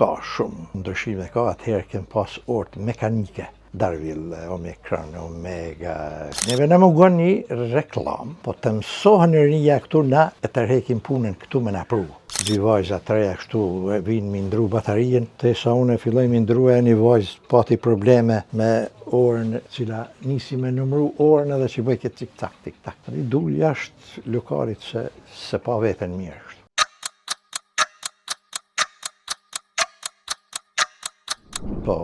Ka shumë ndryshime, ka atëherë kem pas orë mekanike, Darville, Omicron, Omega. Neve në mungon një reklam, po të mësohen rinja këtu na e tërhekim punën këtu me na pru. Dy vajza të reja kështu vinë mi ndru batarien, të sa unë e filloj mi ndru e një vajzë pati probleme me orën, cila nisi me numru orën edhe që bëj këtë tik-tak, tik-tak. Dul jashtë lokalit se pa veten mirë. Po,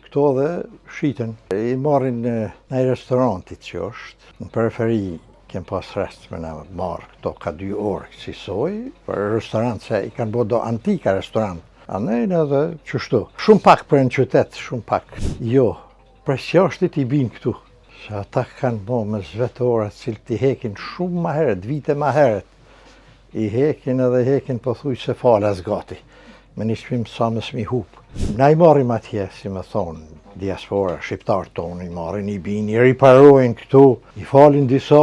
këto dhe shiten. I marrin në restorantit që është. Në periferi kem pas rest me në marrë këto ka 2 orë si soj, për restorant se i kanë bo do antika restorant. A nejnë edhe qështu. Shumë pak për në qytet, shumë pak. Jo, për qashtit i binë këtu. Se ata kanë bo me zvetorat cilë t'i hekin shumë ma heret, vite ma heret. I hekin edhe hekin po thuj se falas gati. Me një shpim sa më s'mi hupë. Na i marim atje, si me thonë, diaspora, shqiptarë tonë, i marin, i bin, i riparojnë këtu, i falin disa,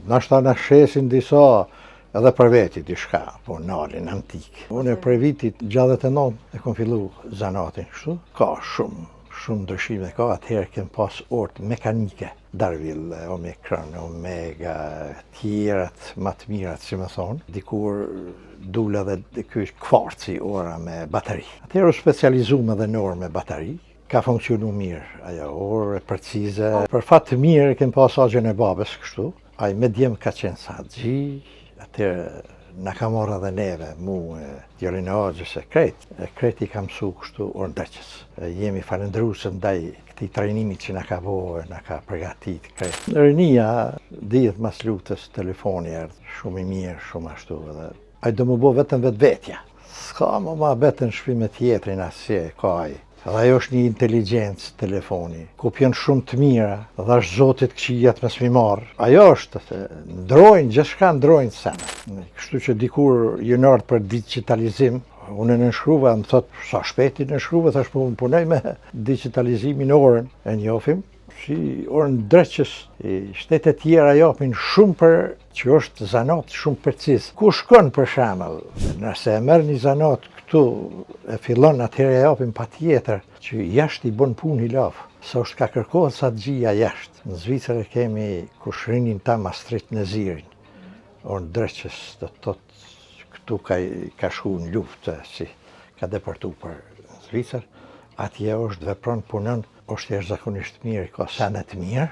nashta në shesin disa, edhe për veti dishka, po nalin antik. Unë për vitit 69 e kom fillu zanatin, kështu? Ka shumë ndryshime, ka atëherë kem pas orë mekanike, Darville, Omicron, Omega, tjerat, më të mirat, si me thonë, dikur dule dhe ky kvarci ora me bateri. Atëherë u specializum edhe në orë me bateri, ka funksionu mirë, ajo orë e precize. Për fatë të mirë kem pas agjen e babes kështu, ai me djem ka qenë sa gji, atëherë na ka marrë edhe neve, mu, djerin e agjës e kreti ka mësu kështu orë ndreqës. Jemi falendrusë ndaj këti trajnimit që na ka bojë, na ka përgatit krejt. Në rinia, dhjetë mas lutës telefoni erdhë, shumë i mirë, shumë ashtu edhe. Ai do më bo vetëm vetvetja. S'ka më ma betën shpime tjetrin asje, ka ai. Edhe ajo është një inteligencë telefoni, kopjen shumë të mira, dhe është zotit këqijat me s'mi marë. Ajo është, ndrojnë, gjithshka ndrojnë senë. Kështu që dikur jënë ardhë për digitalizim, unë në nshruva, më thotë, sa shpeti në nshruva, thash më punoj me digitalizimin orën, e njofim, si orën dreqës, shtetet tjera japin shumë për që është zanat shumë precis. Ku shkon për shemëll, nëse e merr një zanat këtu e fillon atëherë e japin pa tjetër që jashtë i bon punë i lafë. Sa është ka kërkohet sa gjia jashtë. Në Zvicër kemi kushrinin ta Mastrit në Zirin. Orën dreqës të thotë këtu ka shku në luftë si ka departu për Zvicër. Atje është vepron punon, është jashtëzakonisht mirë, ka sene të mirë.